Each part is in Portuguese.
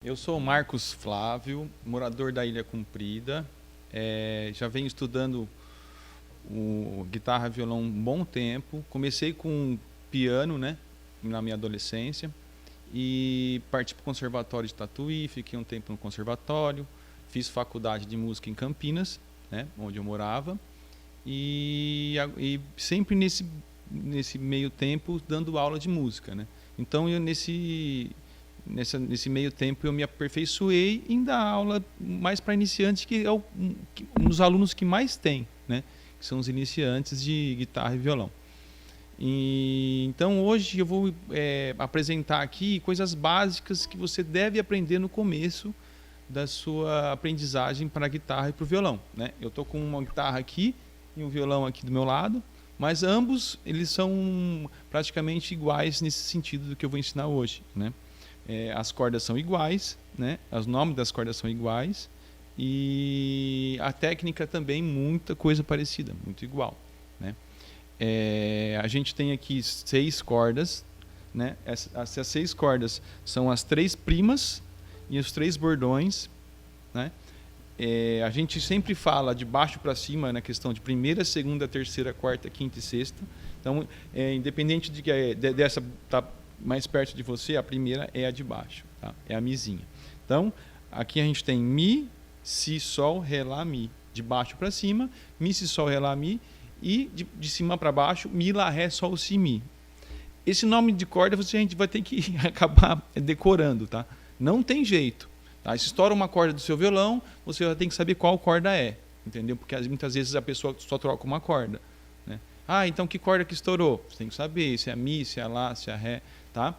Eu sou o Marcos Flávio, morador da Ilha Comprida. Já venho estudando guitarra e violão um bom tempo. Comecei com piano, né, na minha adolescência, e parti para o Conservatório de Tatuí, fiquei um tempo no conservatório, fiz faculdade de música em Campinas, né, onde eu morava, e sempre nesse meio tempo dando aula de música, né. Então nesse meio tempo eu me aperfeiçoei em dar aula mais para iniciantes, que é um dos alunos que mais tem, né, que são os iniciantes de guitarra e violão. Então hoje eu vou apresentar aqui coisas básicas que você deve aprender no começo da sua aprendizagem para a guitarra e para o violão, né? Eu estou com uma guitarra aqui e um violão aqui do meu lado, mas ambos eles são praticamente iguais nesse sentido do que eu vou ensinar hoje, né? As cordas são iguais, né? Os nomes das cordas são iguais e a técnica também muita coisa parecida, muito igual, né? A gente tem aqui 6 cordas, né? Essas 6 cordas são as 3 primas e os 3 bordões, né? A gente sempre fala de baixo para cima na questão de primeira, segunda, terceira, quarta, quinta e sexta. Então, independente de que dessa tá mais perto de você, a primeira é a de baixo, tá? É a mizinha. Então, aqui a gente tem mi, si, sol, ré, lá, mi. De baixo para cima, mi, si, sol, ré, lá, mi. E de cima para baixo, mi, lá, ré, sol, si, mi. Esse nome de corda a gente vai ter que acabar decorando, tá? Não tem jeito, tá? Se estoura uma corda do seu violão, você vai ter que saber qual corda é, entendeu? Porque muitas vezes a pessoa só troca uma corda, né? Então que corda que estourou? Você tem que saber se é a mi, se é a lá, se é a ré, tá?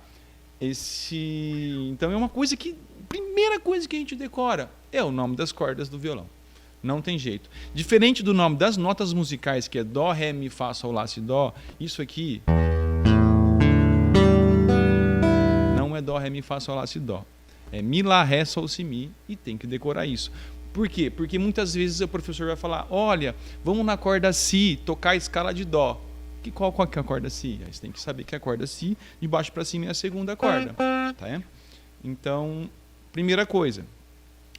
Então é uma coisa que, primeira coisa que a gente decora é o nome das cordas do violão. Não tem jeito. Diferente do nome das notas musicais, que é dó, ré, mi, fá, sol, lá, si, dó, isso aqui não é dó, ré, mi, fá, sol, lá, si, dó. É mi, lá, ré, sol, si, mi, e tem que decorar isso. Por quê? Porque muitas vezes o professor vai falar, olha, vamos na corda si, tocar a escala de dó. Qual que é a corda si? Aí você tem que saber que a corda si, de baixo para cima, é a segunda corda. Tá? Então, primeira coisa.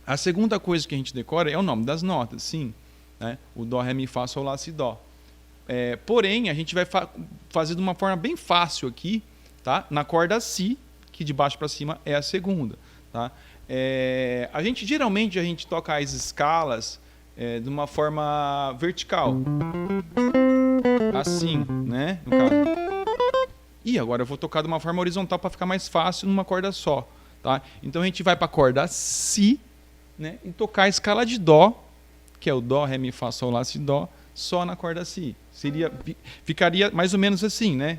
A segunda coisa que a gente decora é o nome das notas, sim, né? O dó, ré, mi, fá, sol, lá, si, dó. Porém, a gente vai fazer de uma forma bem fácil aqui, tá? Na corda si, que de baixo para cima é a segunda, tá? Geralmente a gente toca as escalas de uma forma vertical, assim, né? No caso. E agora eu vou tocar de uma forma horizontal para ficar mais fácil numa corda só, tá? Então a gente vai para a corda si, né, e tocar a escala de dó, que é o dó, ré, mi, fá, sol, lá, si, dó, só na corda si. Ficaria mais ou menos assim, né?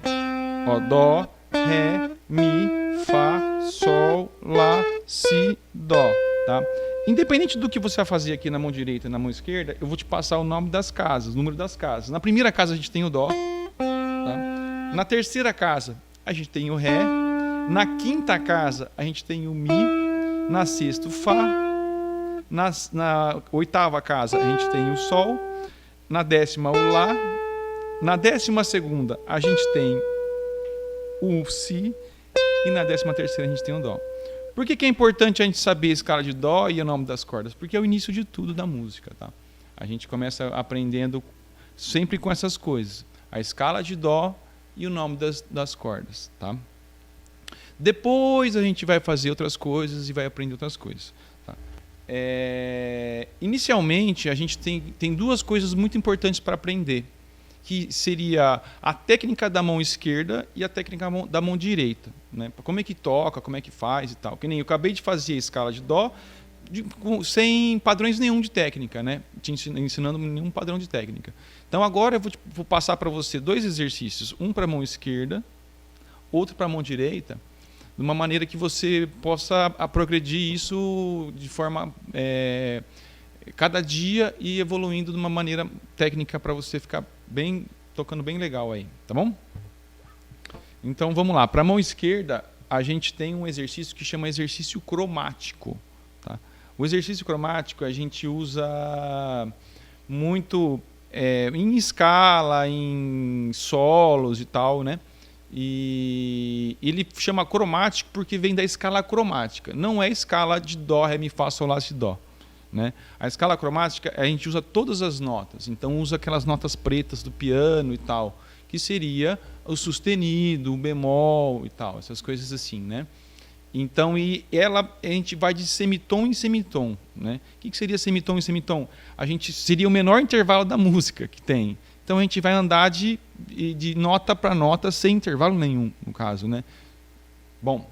Ó, dó, ré, mi, fá, sol, lá, si, dó, tá? Independente do que você vai fazer aqui na mão direita e na mão esquerda, eu vou te passar o nome das casas, o número das casas. Na primeira casa a gente tem o dó, tá? Na terceira casa a gente tem o ré, na quinta casa a gente tem o mi, na sexta o fá, na oitava casa a gente tem o sol, na 10ª o lá, na 12ª a gente tem o si e na 13ª a gente tem o dó. Por que é importante a gente saber a escala de dó e o nome das cordas? Porque é o início de tudo da música, tá? A gente começa aprendendo sempre com essas coisas. A escala de dó e o nome das cordas, tá? Depois a gente vai fazer outras coisas e vai aprender outras coisas. Inicialmente, a gente tem 2 coisas muito importantes para aprender, que seria a técnica da mão esquerda e a técnica da mão direita, né? Como é que toca, como é que faz e tal. Que nem eu acabei de fazer a escala de dó sem padrões nenhum de técnica, né? Te ensinando nenhum padrão de técnica. Então agora eu vou passar para você 2 exercícios, um para a mão esquerda, outro para a mão direita, de uma maneira que você possa progredir isso de forma cada dia e evoluindo de uma maneira técnica para você ficar tocando bem legal aí, tá bom? Então vamos lá. Para a mão esquerda a gente tem um exercício que chama exercício cromático, tá? O exercício cromático a gente usa muito em escala, em solos e tal, né? E ele chama cromático porque vem da escala cromática. Não é escala de dó, ré, mi, fá, sol, lá, si, dó. Né? A escala cromática, a gente usa todas as notas. Então usa aquelas notas pretas do piano e tal, que seria o sustenido, o bemol e tal, essas coisas assim, né? Então, a gente vai de semitom em semitom, né? O que seria semitom em semitom? Seria o menor intervalo da música que tem. Então a gente vai andar de nota para nota sem intervalo nenhum, no caso, né? Bom,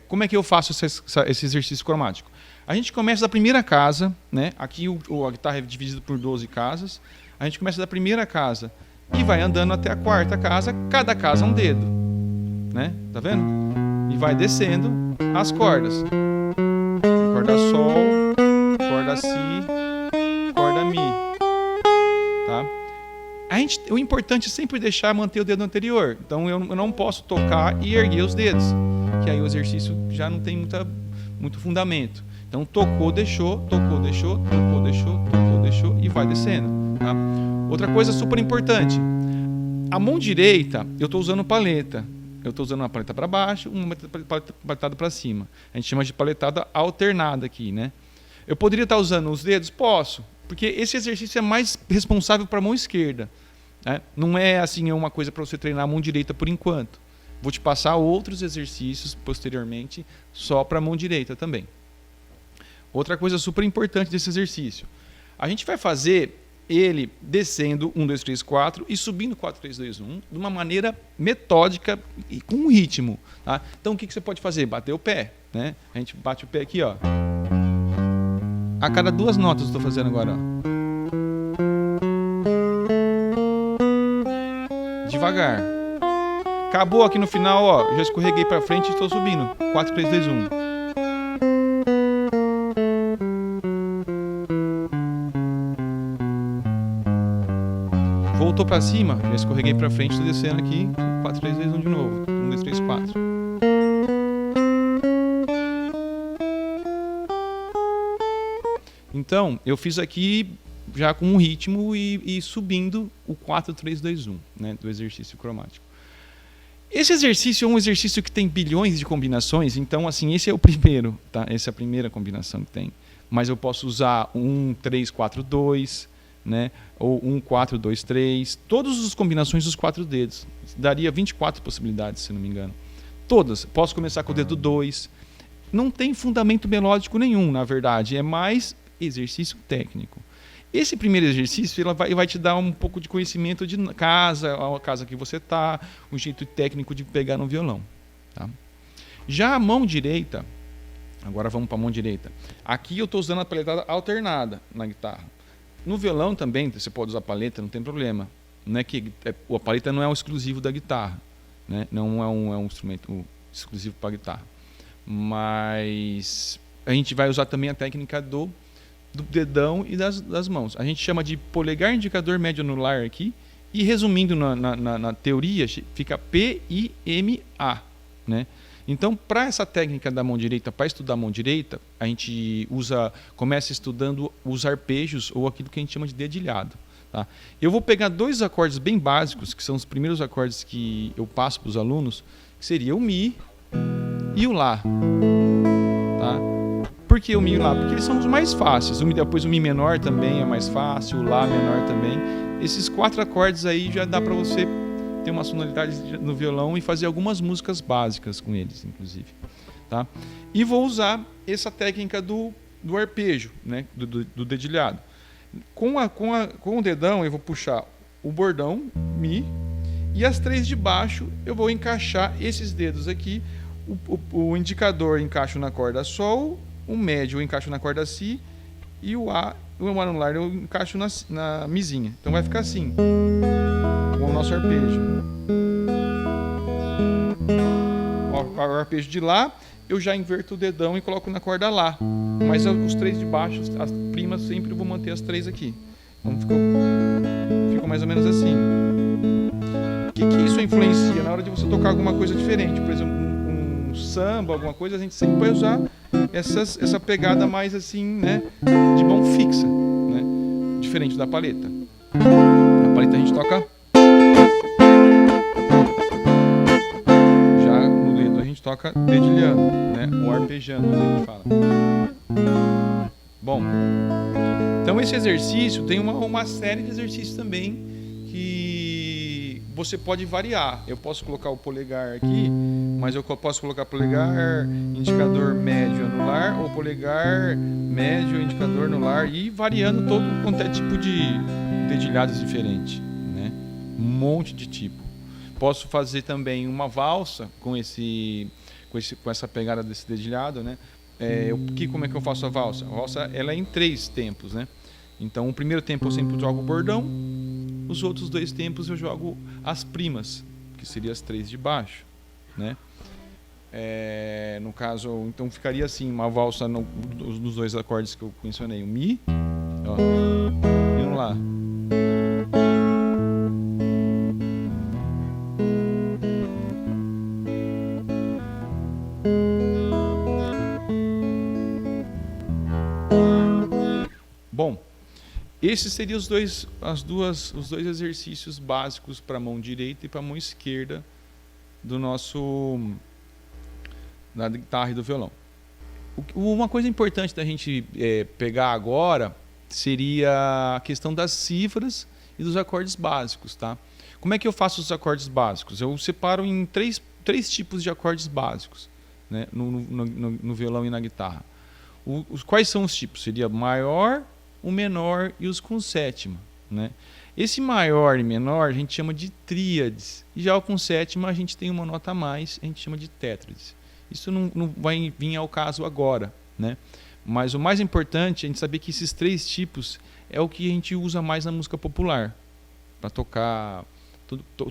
como é que eu faço esse exercício cromático? A gente começa da primeira casa, né? Aqui a guitarra é dividida por 12 casas. A gente começa da primeira casa e vai andando até a quarta casa, cada casa um dedo, né? Tá vendo? E vai descendo as cordas. Corda sol, corda si, corda mi. Tá? O importante é sempre manter o dedo anterior. Então eu não posso tocar e erguer os dedos, que aí o exercício já não tem muito fundamento. Então tocou, deixou, tocou, deixou, tocou, deixou, tocou, deixou e vai descendo. Tá? Outra coisa super importante. A mão direita eu estou usando paleta. Eu estou usando uma paleta para baixo, uma paletada para cima. A gente chama de paletada alternada aqui, né? Eu poderia estar usando os dedos? Posso, porque esse exercício é mais responsável para a mão esquerda. Né? Não é assim uma coisa para você treinar a mão direita por enquanto. Vou te passar outros exercícios posteriormente só para a mão direita também. Outra coisa super importante desse exercício. A gente vai fazer ele descendo 1, 2, 3, 4 e subindo 4, 3, 2, 1 de uma maneira metódica e com ritmo. Tá? Então o que você pode fazer? Bater o pé. Né? A gente bate o pé aqui, ó. A cada 2 notas eu estou fazendo agora. Ó. Devagar. Acabou aqui no final, ó. Já escorreguei para frente e estou subindo. 4, 3, 2, 1. Voltou para cima, já escorreguei para frente, estou descendo aqui, 4, 3, 2, 1 de novo, 1, 2, 3, 4. Então, eu fiz aqui já com um ritmo e subindo o 4, 3, 2, 1, né, do exercício cromático. Esse exercício é um exercício que tem bilhões de combinações, então assim, esse é o primeiro, tá? Essa é a primeira combinação que tem. Mas eu posso usar 1, 3, 4, 2... Né? Ou 1, 4, 2, 3, todas as combinações dos 4 dedos. Daria 24 possibilidades, se não me engano. Todas. Posso começar com o dedo 2. Não tem fundamento melódico nenhum, na verdade. É mais exercício técnico. Esse primeiro exercício vai te dar um pouco de conhecimento de casa, a casa que você está, um jeito técnico de pegar no violão. Tá? Já a mão direita, agora vamos para a mão direita. Aqui eu estou usando a paletada alternada na guitarra. No violão também, você pode usar paleta, não tem problema. Não é que a paleta não é um exclusivo da guitarra, né? Não é um instrumento exclusivo para a guitarra. Mas a gente vai usar também a técnica do dedão e das mãos. A gente chama de polegar, indicador, médio, anular aqui. E resumindo na teoria, fica P-I-M-A, né? Então, para essa técnica da mão direita, para estudar a mão direita, a gente começa estudando os arpejos ou aquilo que a gente chama de dedilhado. Tá? Eu vou pegar 2 acordes bem básicos, que são os primeiros acordes que eu passo para os alunos, que seria o Mi e o Lá. Tá? Por que o Mi e o Lá? Porque eles são os mais fáceis. Depois o Mi menor também é mais fácil, o Lá menor também. Esses 4 acordes aí já dá para você ter uma sonoridade no violão e fazer algumas músicas básicas com eles, inclusive. Tá? E vou usar essa técnica do arpejo, né? do dedilhado. Com o dedão eu vou puxar o bordão, Mi, e as 3 de baixo eu vou encaixar esses dedos aqui. O indicador eu encaixo na corda Sol, o médio eu encaixo na corda Si e o anular eu encaixo na Mizinha. Então vai ficar assim, com o nosso arpejo. O arpejo de Lá, eu já inverto o dedão e coloco na corda Lá. Mas os 3 de baixo, as primas, sempre eu vou manter as 3 aqui. Então ficou mais ou menos assim. O que isso influencia? Na hora de você tocar alguma coisa diferente, por exemplo, um samba, alguma coisa, a gente sempre vai usar essa pegada mais assim, né, de mão fixa, né, diferente da paleta. Na paleta a gente toca toca dedilhando, né? Ou arpejando, né, que fala. Bom, então esse exercício tem uma série de exercícios também que você pode variar. Eu posso colocar o polegar aqui, mas eu posso colocar polegar, indicador médio anular, ou polegar médio, indicador anular, e variando todo quanto é tipo de dedilhados diferente, né? Um monte de tipo. Posso fazer também uma valsa com essa pegada desse dedilhado, né? Como é que eu faço a valsa? A valsa ela é em 3 tempos, né? Então, o primeiro tempo eu sempre jogo bordão, os outros 2 tempos eu jogo as primas, que seriam as 3 de baixo, né? No caso, então ficaria assim, uma valsa nos 2 acordes que eu mencionei, o Mi, ó, e um Lá. Bom, esses seriam os dois exercícios básicos para a mão direita e para a mão esquerda da guitarra e do violão. Uma coisa importante da gente pegar agora seria a questão das cifras e dos acordes básicos, tá? Como é que eu faço os acordes básicos? Eu separo em três tipos de acordes básicos, né? No violão e na guitarra. Quais são os tipos? Seria maior, o menor e os com sétima, né? Esse maior e menor a gente chama de tríades, e já o com sétima a gente tem uma nota a mais, a gente chama de tétrades. Isso não vai vir ao caso agora, né? Mas o mais importante é a gente saber que esses 3 tipos é o que a gente usa mais na música popular. Para tocar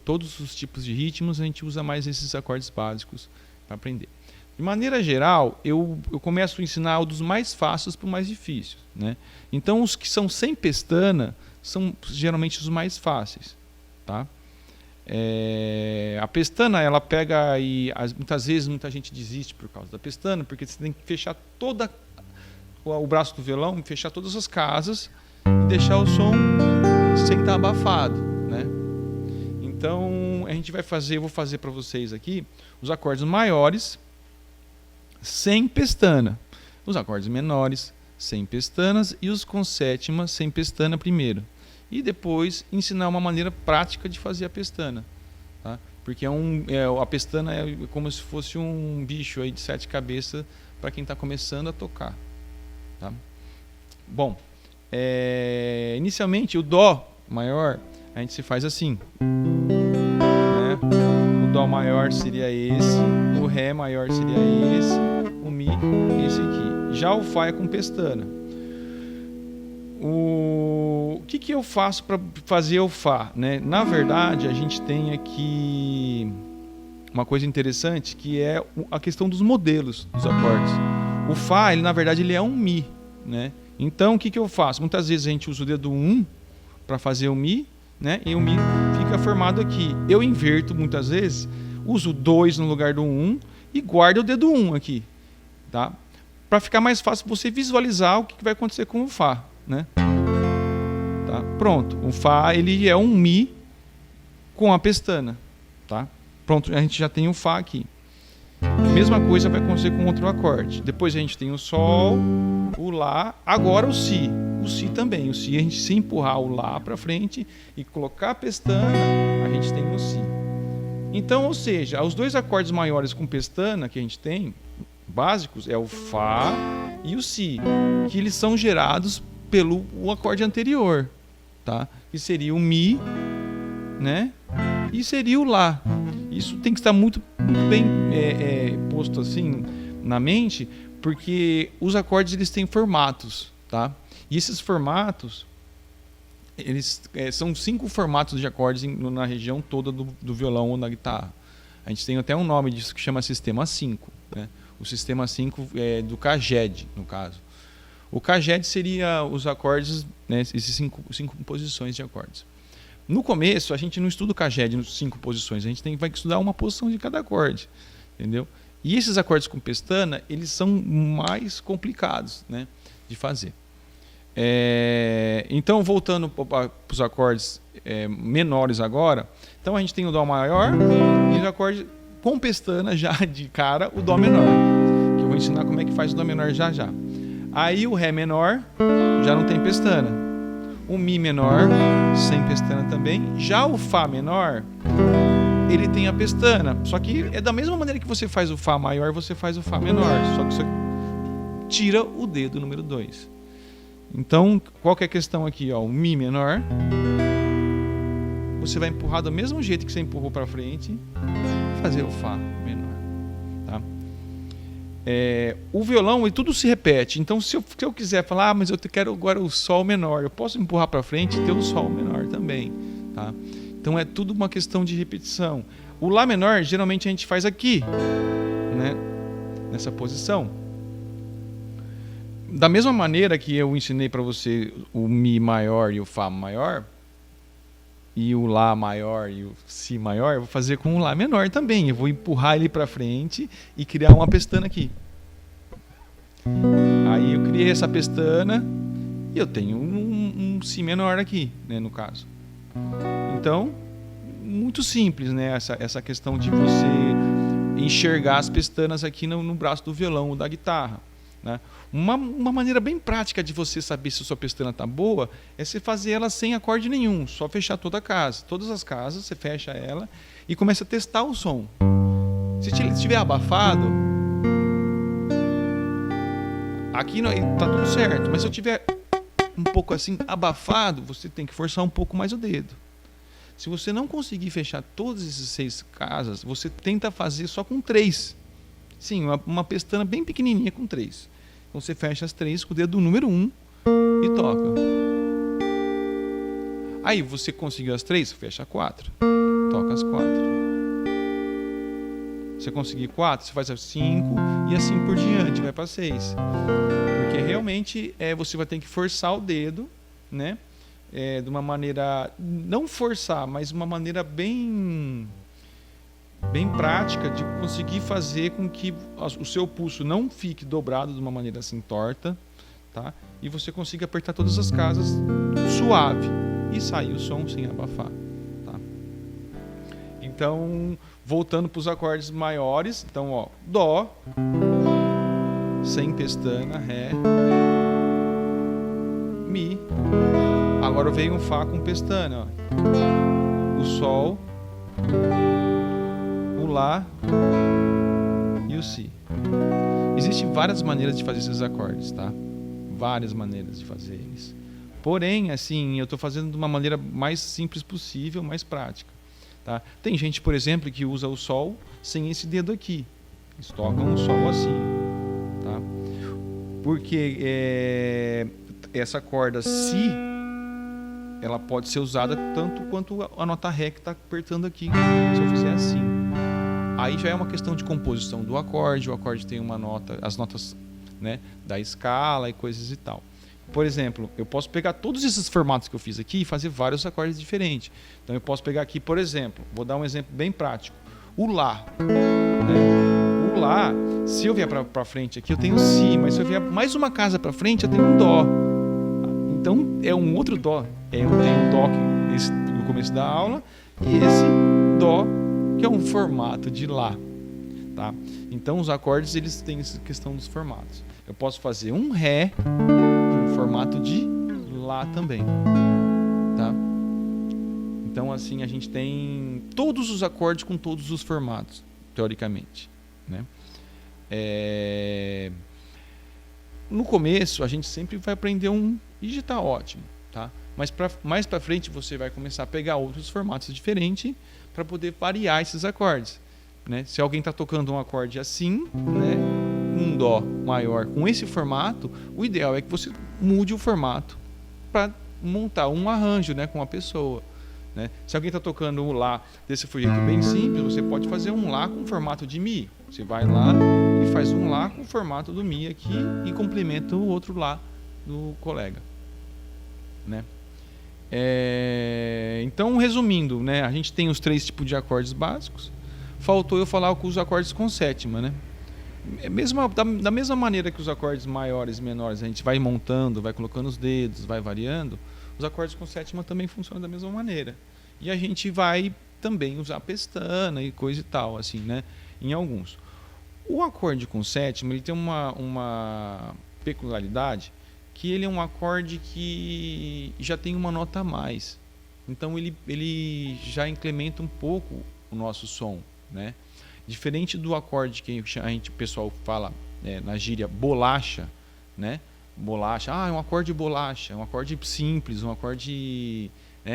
todos os tipos de ritmos, a gente usa mais esses acordes básicos para aprender. De maneira geral, eu começo a ensinar dos mais fáceis para os mais difíceis, né? Então, os que são sem pestana são geralmente os mais fáceis, tá? A pestana, ela pega e muitas vezes muita gente desiste por causa da pestana, porque você tem que fechar o braço do violão, fechar todas as casas e deixar o som sem estar abafado, né? Então, eu vou fazer para vocês aqui os acordes maiores sem pestana, os acordes menores sem pestanas e os com sétima sem pestana primeiro. E depois ensinar uma maneira prática de fazer a pestana, tá? Porque a pestana é como se fosse um bicho aí de 7 cabeças para quem está começando a tocar, tá? Bom, inicialmente o Dó maior a gente se faz assim, né? O Dó maior seria esse, o Ré maior seria esse, o Mi esse aqui. Já o Fá é com pestana. O que eu faço para fazer o Fá, né? Na verdade, a gente tem aqui uma coisa interessante, que é a questão dos modelos dos acordes. O Fá, na verdade, ele é um Mi, né? Então, o que eu faço? Muitas vezes a gente usa o dedo 1 para fazer o Mi, né? E o Mi fica formado aqui. Eu inverto muitas vezes, uso o 2 no lugar do 1 e guardo o dedo 1 aqui, tá? Para ficar mais fácil você visualizar o que vai acontecer com o Fá, né? Tá? Pronto, o Fá ele é um Mi com a pestana, tá? Pronto, a gente já tem o Fá aqui. Mesma coisa vai acontecer com outro acorde. Depois a gente tem o Sol, o Lá, agora o Si. O Si também. O Si, a gente se empurrar o Lá para frente e colocar a pestana, a gente tem o Si. Então, ou seja, os 2 acordes maiores com pestana que a gente tem, básicos, é o Fá e o Si, que eles são gerados pelo acorde anterior, tá? Que seria o Mi, né? E seria o Lá. Isso tem que estar muito bem posto assim na mente, porque os acordes eles têm formatos, tá? E esses formatos, eles são 5 formatos de acordes na região toda do violão ou na guitarra. A gente tem até um nome disso que chama Sistema 5, né? O Sistema 5 é do Caged, no caso. O Caged seria os acordes, né, esses 5 posições de acordes. No começo, a gente não estuda o Caged nas 5 posições, a gente vai estudar uma posição de cada acorde, entendeu? E esses acordes com pestana, eles são mais complicados, né, de fazer. Então, voltando para os acordes menores agora, então a gente tem o Dó maior e os acordes com pestana já de cara o Dó menor, que eu vou ensinar como é que faz o Dó menor já já. Aí o Ré menor já não tem pestana. O Mi menor, sem pestana também. Já o Fá menor, ele tem a pestana. Só que é da mesma maneira que você faz o Fá maior, você faz o Fá menor. Só que você tira o dedo número 2. Então, qual que é a questão aqui? Ó? O Mi menor, você vai empurrar do mesmo jeito que você empurrou para frente, fazer o Fá menor. Tá? O violão, tudo se repete. Então, se eu quiser falar, mas eu quero agora o Sol menor, eu posso empurrar para frente e ter o Sol menor também. Tá? Então, é tudo uma questão de repetição. O Lá menor, geralmente a gente faz aqui, né? Nessa posição. Da mesma maneira que eu ensinei para você o Mi maior e o Fá maior, e o Lá maior e o Si maior, eu vou fazer com o Lá menor também. Eu vou empurrar ele para frente e criar uma pestana aqui. Aí eu criei essa pestana e eu tenho um Si menor aqui, né, no caso. Então, muito simples, né, essa questão de você enxergar as pestanas aqui no braço do violão ou da guitarra. Né? Uma maneira bem prática de você saber se a sua pestana está boa é você fazer ela sem acorde nenhum, só fechar toda a casa. Todas as casas, você fecha ela e começa a testar o som. Se estiver abafado, aqui está tudo certo, mas se eu tiver um pouco assim abafado, você tem que forçar um pouco mais o dedo. Se você não conseguir fechar todas essas 6 casas, você tenta fazer só com 3. Sim, uma pestana bem pequenininha com 3. Então você fecha as 3 com o dedo número 1 e toca. Aí você conseguiu as 3, fecha 4. Toca as 4. Você conseguir 4, você faz as 5 e assim por diante, vai para 6. Porque realmente você vai ter que forçar o dedo, né? De uma maneira, não forçar, mas uma maneira bem prática de conseguir fazer com que o seu pulso não fique dobrado de uma maneira assim torta, tá? E você consiga apertar todas as casas suave e sair o som sem abafar, tá? Então, voltando para os acordes maiores, então, ó, Dó, sem pestana, Ré, Mi. Agora veio um Fá com pestana, ó. O Sol, o Lá e o Si. Existem várias maneiras de fazer esses acordes, tá? Várias maneiras de fazer eles. Porém, assim, eu estou fazendo de uma maneira mais simples possível, mais prática, tá? Tem gente, por exemplo, que usa o Sol sem esse dedo aqui. Eles tocam o Sol assim, tá? Porque essa corda Si, ela pode ser usada tanto quanto a nota Ré que está apertando aqui. Se eu fizer assim, aí já é uma questão de composição do acorde. O acorde tem uma nota, as notas, né, da escala e coisas e tal. Por exemplo, eu posso pegar todos esses formatos que eu fiz aqui e fazer vários acordes diferentes. Então eu posso pegar aqui, por exemplo, vou dar um exemplo bem prático. O Lá, né? O Lá, se eu vier para frente aqui, eu tenho Si, mas se eu vier mais uma casa para frente, eu tenho um Dó. Então é um outro Dó. Eu tenho o Dó no começo da aula e esse Dó que é um formato de Lá, tá? Então os acordes eles têm essa questão dos formatos. Eu posso fazer um Ré em formato de Lá também, tá? Então assim a gente tem todos os acordes com todos os formatos, teoricamente, né? No começo a gente sempre vai aprender e já está ótimo, tá? Mas mais para frente você vai começar a pegar outros formatos diferentes para poder variar esses acordes, né? Se alguém está tocando um acorde assim, né, um Dó maior com esse formato, o ideal é que você mude o formato para montar um arranjo, né, com a pessoa, né? Se alguém está tocando um Lá desse jeito bem simples, você pode fazer um Lá com formato de Mi. Você vai lá e faz um Lá com formato do Mi aqui e complementa o outro Lá do colega, né? Então, resumindo, né, a gente tem os 3 tipos de acordes básicos. Faltou eu falar com os acordes com sétima, né? Da mesma maneira que os acordes maiores e menores a gente vai montando, vai colocando os dedos, vai variando, os acordes com sétima também funcionam da mesma maneira. E a gente vai também usar pestana e coisa e tal, assim, né? em alguns. O acorde com sétima, ele tem uma peculiaridade, que ele é um acorde que já tem uma nota a mais. Então ele já incrementa um pouco o nosso som, né? Diferente do acorde que o pessoal fala na gíria bolacha, né? Bolacha, é um acorde bolacha, é um acorde simples, um acorde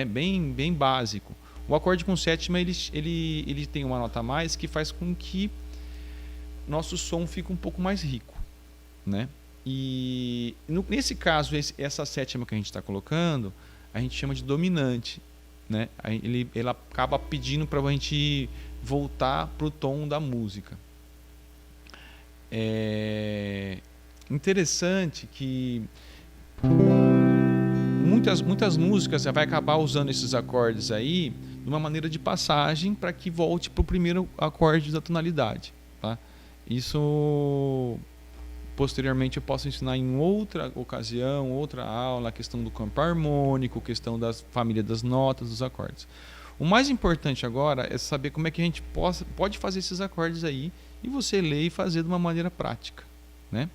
bem básico. O acorde com sétima ele tem uma nota a mais que faz com que nosso som fique um pouco mais rico, né? E nesse caso, essa sétima que a gente está colocando, a gente chama de dominante, né? Ela acaba pedindo para a gente voltar para o tom da música. É interessante que muitas músicas você vai acabar usando esses acordes aí de uma maneira de passagem para que volte para o primeiro acorde da tonalidade, tá? Isso posteriormente eu posso ensinar em outra ocasião, outra aula, a questão do campo harmônico, a questão da família das notas, dos acordes. O mais importante agora é saber como é que a gente pode fazer esses acordes aí e você ler e fazer de uma maneira prática, né?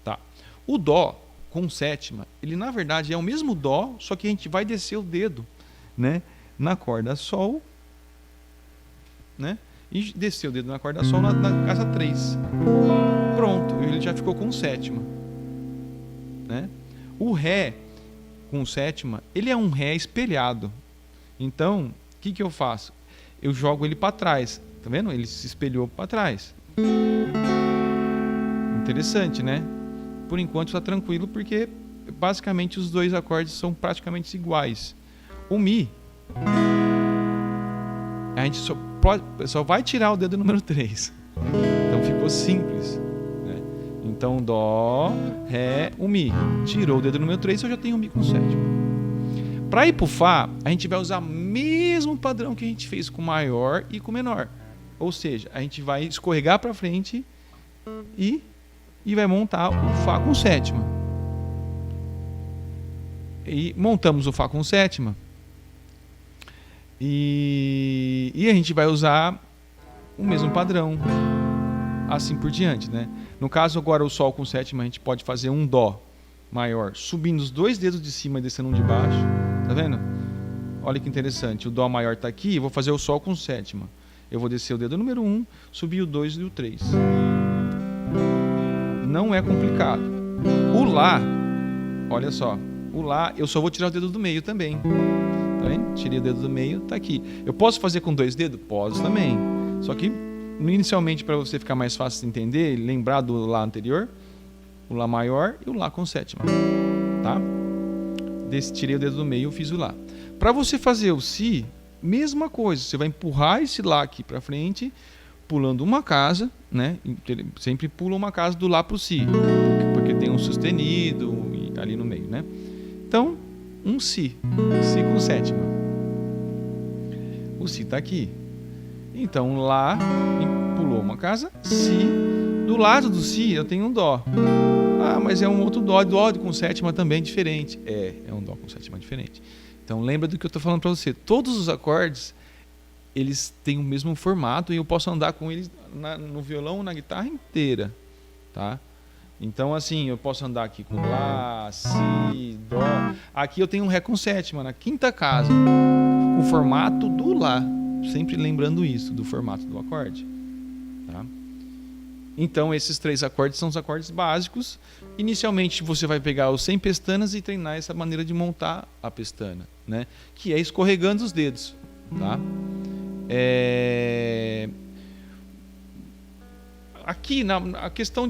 Tá. O Dó com sétima, ele na verdade é o mesmo Dó, só que a gente vai descer o dedo, né, na corda Sol, né? E descer o dedo na corda Sol na casa 3. Pronto, ele já ficou com sétima, né? O Ré com sétima, ele é um Ré espelhado. Então, o que eu faço? Eu jogo ele para trás, tá vendo? Ele se espelhou para trás. Interessante, né? Por enquanto está tranquilo, porque basicamente os dois acordes são praticamente iguais. O Mi, a gente só vai tirar o dedo número 3. Então ficou simples, né? Então Dó, Ré, o Mi. Tirou o dedo número 3, eu já tenho o Mi com sétima. Para ir para o Fá, a gente vai usar o mesmo padrão que a gente fez com o maior e com o menor. Ou seja, a gente vai escorregar para frente e vai montar o Fá com sétima. E montamos o Fá com sétima. E a gente vai usar o mesmo padrão, assim por diante, né? No caso agora o Sol com sétima, a gente pode fazer um Dó maior, subindo os dois dedos de cima e descendo um de baixo, tá vendo? Olha que interessante, o Dó maior está aqui, eu vou fazer o Sol com sétima. Eu vou descer o dedo número 1, subir o 2 e o 3. Não é complicado. O Lá, olha só, o Lá eu só vou tirar o dedo do meio também. Tá vendo? Tirei o dedo do meio, tá aqui. Eu posso fazer com 2 dedos? Posso também. Só que inicialmente, para você ficar mais fácil de entender, lembrar do Lá anterior, o Lá maior e o Lá com sétima, tá? Tirei o dedo do meio e fiz o Lá. Para você fazer o Si, mesma coisa. Você vai empurrar esse Lá aqui para frente, pulando uma casa, né? Sempre pula uma casa do Lá para o Si, porque tem um sustenido ali no meio, né? Então, um Si com sétima. O Si está aqui. Então, Lá, pulou uma casa, Si. Do lado do Si, eu tenho um Dó. Ah, mas é um outro Dó. Dó com sétima também diferente. É um Dó com sétima diferente. Então, lembra do que eu estou falando para você. Todos os acordes, eles têm o mesmo formato e eu posso andar com eles no violão, na guitarra inteira, tá? Então, assim, eu posso andar aqui com Lá, Si, Dó. Aqui eu tenho um Ré com sétima, na quinta casa, com o formato do Lá. Sempre lembrando isso, do formato do acorde, tá? Então, esses 3 acordes são os acordes básicos. Inicialmente, você vai pegar os 100 pestanas e treinar essa maneira de montar a pestana, né? Que é escorregando os dedos, tá? Aqui, a questão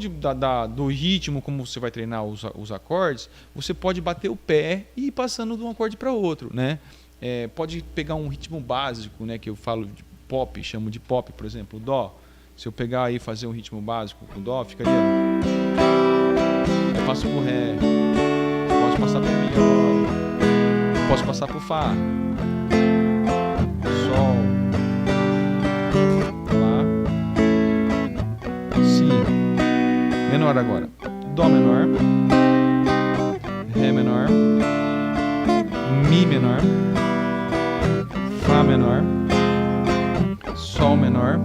do ritmo, como você vai treinar os acordes, você pode bater o pé e ir passando de um acorde para outro, né? Pode pegar um ritmo básico, né? Que eu falo de pop, chamo de pop, por exemplo, o Dó. Se eu pegar aí e fazer um ritmo básico com o Dó, ficaria... Eu passo pro Ré, posso passar pro Mi agora, posso passar pro Fá, Sol, Lá, Si, menor agora, Dó menor, Ré menor, Mi menor, Fá menor, Sol menor,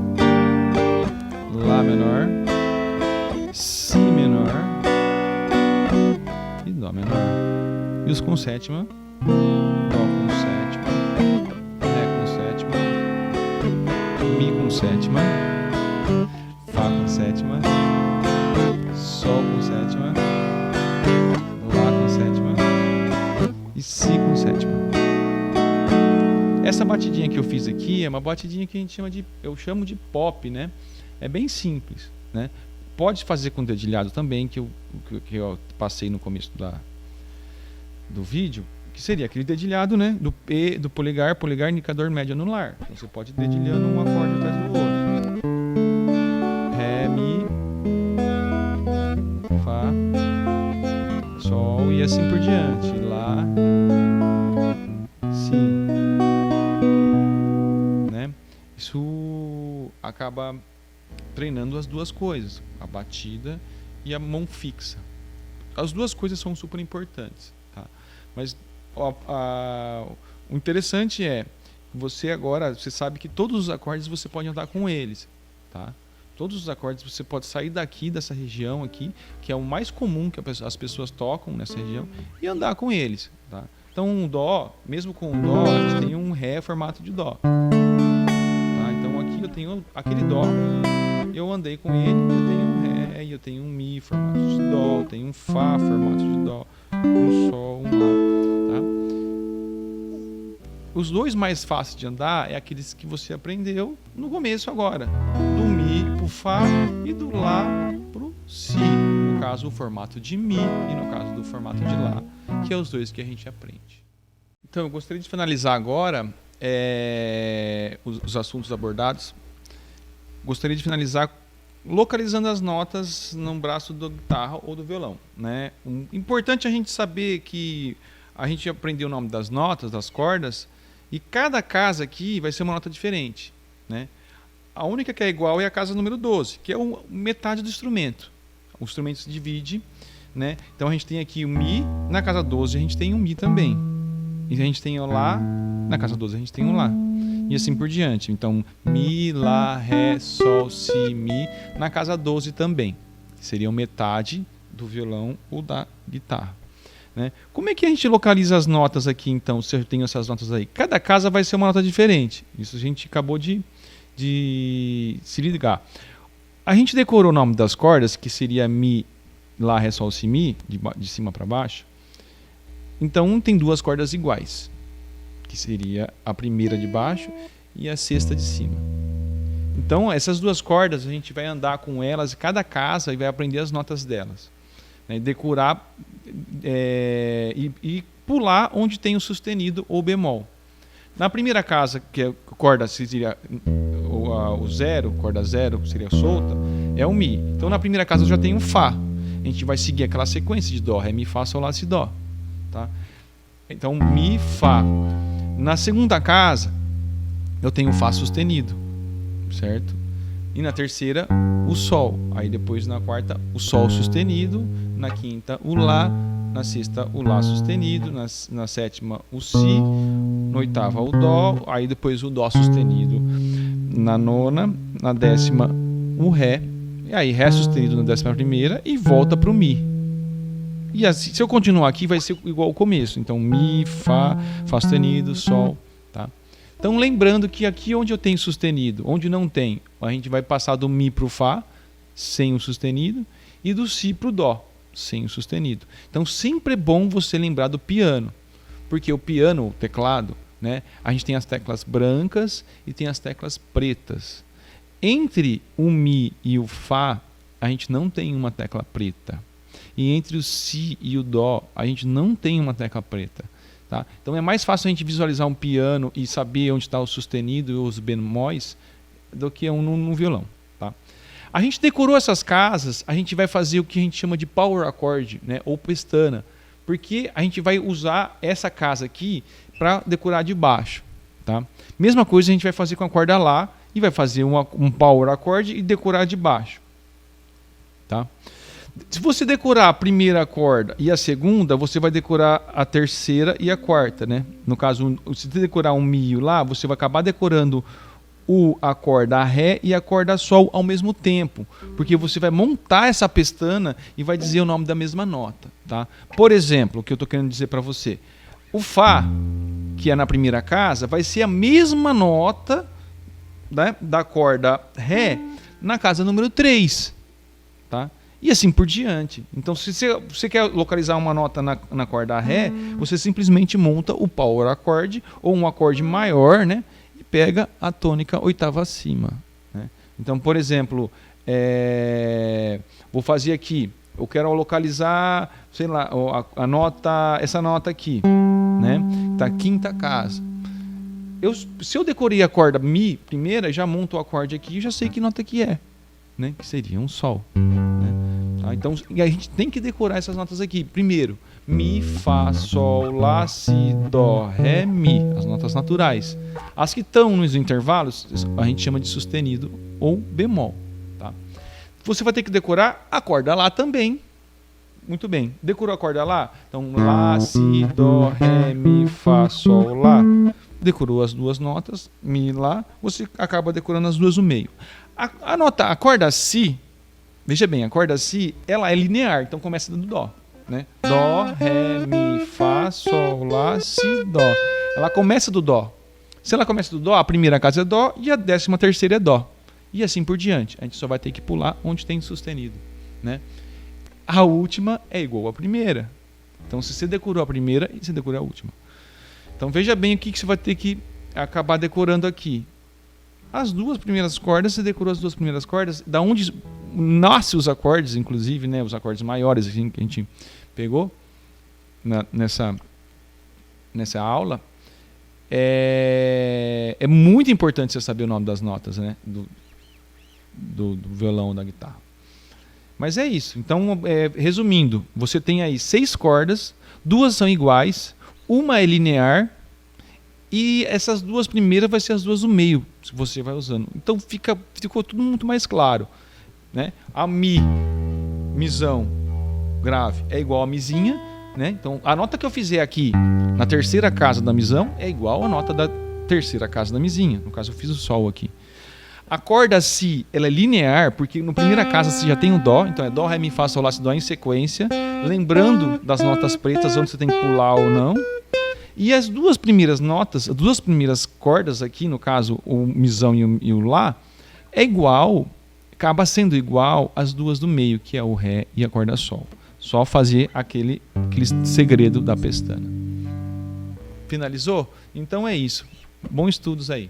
menor, Si menor e Dó menor. E os com sétima, Dó com sétima, Ré com sétima, Mi com sétima, Fá com sétima, Sol com sétima, Lá com sétima e Si com sétima. Essa batidinha que eu fiz aqui é uma batidinha que a gente eu chamo de pop, né? É bem simples, né? Pode fazer com dedilhado também, que eu passei no começo do vídeo, que seria aquele dedilhado, né? Do polegar, indicador, médio, anular. Então você pode ir dedilhando um acorde atrás do outro. Ré, Mi, Fá, Sol e assim por diante. Lá, Si. Né? Isso acaba treinando as duas coisas, a batida e a mão fixa. As duas coisas são super importantes, tá? Mas o interessante é você sabe que todos os acordes você pode andar com eles, tá? Todos os acordes você pode sair daqui dessa região aqui, que é o mais comum que as pessoas tocam nessa região, e andar com eles, tá? Então um Dó, mesmo com um Dó, a gente tem um Ré formato de Dó, tá? Então aqui eu tenho aquele Dó, eu andei com ele, eu tenho um Ré, eu tenho um Mi formato de Dó, eu tenho um Fá formato de Dó, um Sol, um Lá, tá? Os dois mais fáceis de andar é aqueles que você aprendeu no começo agora, do Mi pro Fá e do Lá pro Si, no caso o formato de Mi e no caso do formato de Lá, que é os dois que a gente aprende. Então eu gostaria de finalizar agora os assuntos abordados. Gostaria de finalizar localizando as notas no braço da guitarra ou do violão, né? Importante a gente saber que a gente aprendeu o nome das notas, das cordas, e cada casa aqui vai ser uma nota diferente, né? A única que é igual é a casa número 12, que é metade do instrumento. O instrumento se divide, né? Então a gente tem aqui o Mi, na casa 12 a gente tem um Mi também. E a gente tem o Lá, na casa 12 a gente tem um Lá. E assim por diante. Então, Mi, Lá, Ré, Sol, Si, Mi, na casa 12 também. Seriam metade do violão ou da guitarra, né? Como é que a gente localiza as notas aqui, então, se eu tenho essas notas aí? Cada casa vai ser uma nota diferente. Isso a gente acabou de se ligar. A gente decorou o nome das cordas, que seria Mi, Lá, Ré, Sol, Si, Mi, de cima para baixo. Então, tem duas cordas iguais, que seria a primeira de baixo e a sexta de cima. Então, essas duas cordas, a gente vai andar com elas em cada casa e vai aprender as notas delas, né? Decorar e pular onde tem o sustenido ou bemol. Na primeira casa, que é a corda seria o zero, corda zero, seria solta, é o Mi. Então, na primeira casa eu já tenho um Fá. A gente vai seguir aquela sequência de Dó, Ré, Mi, Fá, Sol, Lá, Si, Dó, tá? Então, Mi, Fá. Na segunda casa, eu tenho o Fá sustenido, certo? E na terceira, o Sol. Aí depois, na quarta, o Sol sustenido. Na quinta, o Lá. Na sexta, o Lá sustenido. Na sétima, o Si. Na oitava, o Dó. Aí depois, o Dó sustenido. Na nona, na décima, o Ré. E aí, Ré sustenido na 11ª e volta para o Mi. E assim, se eu continuar aqui, vai ser igual ao começo. Então, Mi, Fá, Fá sustenido, Sol, tá? Então, lembrando que aqui onde eu tenho sustenido, onde não tem, a gente vai passar do Mi para o Fá, sem o sustenido, e do Si para o Dó, sem o sustenido. Então, sempre é bom você lembrar do piano, porque o piano, o teclado, né, a gente tem as teclas brancas e tem as teclas pretas. Entre o Mi e o Fá, a gente não tem uma tecla preta. E entre o Si e o Dó, a gente não tem uma tecla preta, tá? Então é mais fácil a gente visualizar um piano e saber onde está o sustenido e os bemóis do que no violão, tá? A gente decorou essas casas, a gente vai fazer o que a gente chama de power chord, né? Ou pestana, porque a gente vai usar essa casa aqui para decorar de baixo, tá? Mesma coisa a gente vai fazer com a corda Lá e vai fazer um power chord e decorar de baixo, tá? Se você decorar a primeira corda e a segunda, você vai decorar a terceira e a quarta, né? No caso, se você decorar um Mi e o Lá, você vai acabar decorando a corda Ré e a corda Sol ao mesmo tempo, porque você vai montar essa pestana e vai dizer o nome da mesma nota, tá? Por exemplo, o que eu estou querendo dizer para você, o Fá, que é na primeira casa, vai ser a mesma nota, né, da corda Ré na casa número 3, tá? E assim por diante. Então, se você quer localizar uma nota na corda Ré, você simplesmente monta o power acorde ou um acorde maior, né? E pega a tônica oitava acima, né? Então, por exemplo, vou fazer aqui. Eu quero localizar, sei lá, a nota, essa nota aqui, né? Tá quinta casa. Se eu decorei a corda Mi primeira, já monto o acorde aqui e já sei que nota que é, né? Que seria um Sol, né? Tá? Então a gente tem que decorar essas notas aqui. Primeiro, Mi, Fá, Sol, Lá, Si, Dó, Ré, Mi, as notas naturais. As que estão nos intervalos, a gente chama de sustenido ou bemol. Tá? Você vai ter que decorar a corda Lá também. Muito bem. Decorou a corda Lá? Então, Lá, Si, Dó, Ré, Mi, Fá, Sol, Lá. Decorou as duas notas, Mi, Lá. Você acaba decorando as duas no meio. A corda Si, veja bem, a corda Si, ela é linear, então começa do Dó, né? Dó, Ré, Mi, Fá, Sol, Lá, Si, Dó. Ela começa do Dó. Se ela começa do Dó, a primeira casa é Dó e a 13ª é Dó. E assim por diante. A gente só vai ter que pular onde tem sustenido, né? A última é igual à primeira. Então, se você decorou a primeira, você decorou a última. Então, veja bem o que você vai ter que acabar decorando aqui. As duas primeiras cordas, você decorou as duas primeiras cordas, da onde nascem os acordes, inclusive, né, os acordes maiores assim, que a gente pegou nessa aula. É muito importante você saber o nome das notas, né, do violão, da guitarra. Mas é isso. Então, resumindo, você tem aí 6 cordas, 2 são iguais, uma é linear, e essas duas primeiras vai ser as duas do meio, se você vai usando. Então ficou tudo muito mais claro, né? A Mi, Mizão, grave, é igual a Mizinha, né? Então a nota que eu fizer aqui na terceira casa da Mizão é igual à nota da terceira casa da Mizinha. No caso eu fiz o Sol aqui. A corda Si, ela é linear, porque na primeira casa você já tem o Dó, então é Dó, Ré, Mi, Fá, Sol, Lá, Si, Dó em sequência, lembrando das notas pretas, onde você tem que pular ou não. E as duas primeiras notas, as duas primeiras cordas aqui, no caso o Mizão e o Lá, acaba sendo igual às duas do meio, que é o Ré e a corda Sol. Só fazer aquele segredo da pestana. Finalizou? Então é isso. Bons estudos aí.